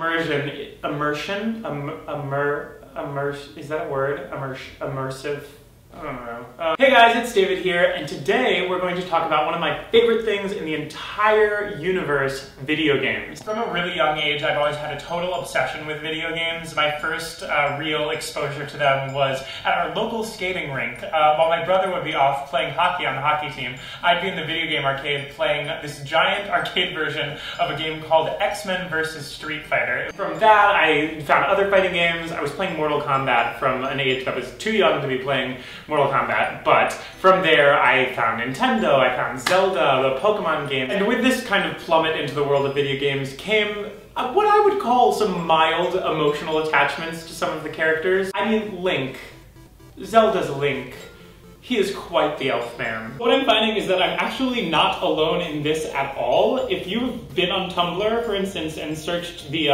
is that a word? Immersive? I don't know. Hey guys, it's David here, and today we're going to talk about one of my favorite things in the entire universe, video games. From a really young age, I've always had a total obsession with video games. My first real exposure to them was at our local skating rink. While my brother would be off playing hockey on the hockey team, I'd be in the video game arcade playing this giant arcade version of a game called X-Men vs. Street Fighter. From that, I found other fighting games. I was playing Mortal Kombat from an age that was too young to be playing Mortal Kombat, but from there I found Nintendo, I found Zelda, the Pokemon games, and with this kind of plummet into the world of video games came what I would call some mild emotional attachments to some of the characters. I mean, Link. Zelda's Link. He is quite the elf man. What I'm finding is that I'm actually not alone in this at all. If you've been on Tumblr, for instance, and searched the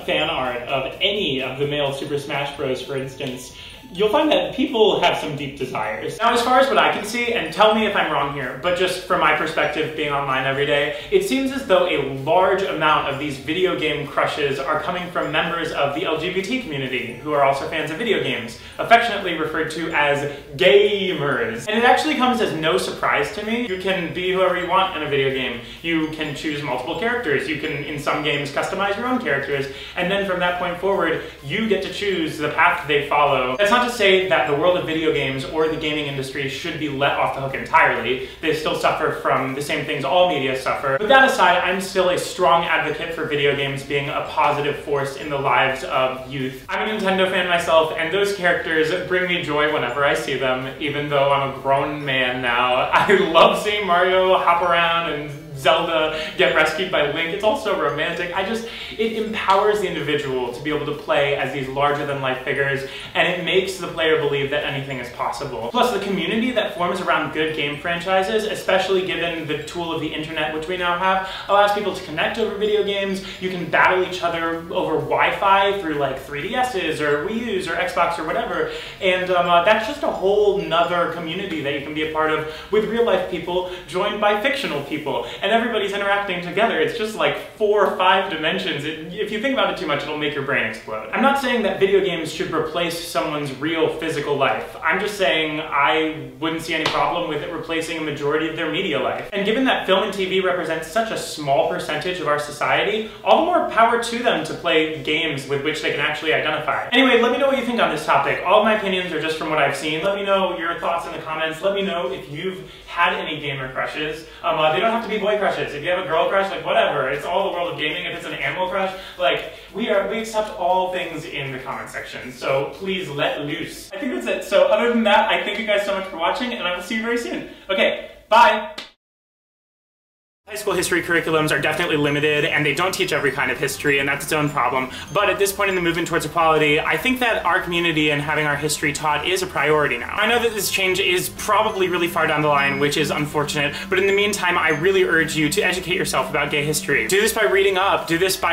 fan art of any of the male Super Smash Bros, for instance, you'll find that people have some deep desires. Now, as far as what I can see, and tell me if I'm wrong here, but just from my perspective being online every day, it seems as though a large amount of these video game crushes are coming from members of the LGBT community, who are also fans of video games, affectionately referred to as gaymers. And it actually comes as no surprise to me. You can be whoever you want in a video game. You can choose multiple characters. You can, in some games, customize your own characters, and then from that point forward, you get to choose the path they follow. That's not to say that the world of video games or the gaming industry should be let off the hook entirely. They still suffer from the same things all media suffer. With that aside, I'm still a strong advocate for video games being a positive force in the lives of youth. I'm a Nintendo fan myself, and those characters bring me joy whenever I see them, even though I'm a grown man now. I love seeing Mario hop around and Zelda get rescued by Link. It's all so romantic. It empowers the individual to be able to play as these larger-than-life figures, and it makes the player believe that anything is possible. Plus, the community that forms around good game franchises, especially given the tool of the internet, which we now have, allows people to connect over video games. You can battle each other over Wi-Fi through like 3DSs or Wii U's or Xbox or whatever, and that's just a whole nother community that you can be a part of with real-life people joined by fictional people. And everybody's interacting together. It's just like 4 or 5 dimensions. If you think about it too much, it'll make your brain explode. I'm not saying that video games should replace someone's real physical life. I'm just saying I wouldn't see any problem with it replacing a majority of their media life. And given that film and TV represents such a small percentage of our society, all the more power to them to play games with which they can actually identify. Anyway, let me know what you think on this topic. All of my opinions are just from what I've seen. Let me know your thoughts in the comments. Let me know if you've had any gamer crushes. They don't have to be boy crushes. If you have a girl crush, like whatever. It's all the world of gaming. If it's an animal crush, like we accept all things in the comment section. So please let loose. I think that's it. So other than that, I thank you guys so much for watching, and I will see you very soon. Okay, bye. High school history curriculums are definitely limited, and they don't teach every kind of history, and that's its own problem. But at this point in the movement towards equality, I think that our community and having our history taught is a priority now. I know that this change is probably really far down the line, which is unfortunate, but in the meantime, I really urge you to educate yourself about gay history. Do this by reading up, do this by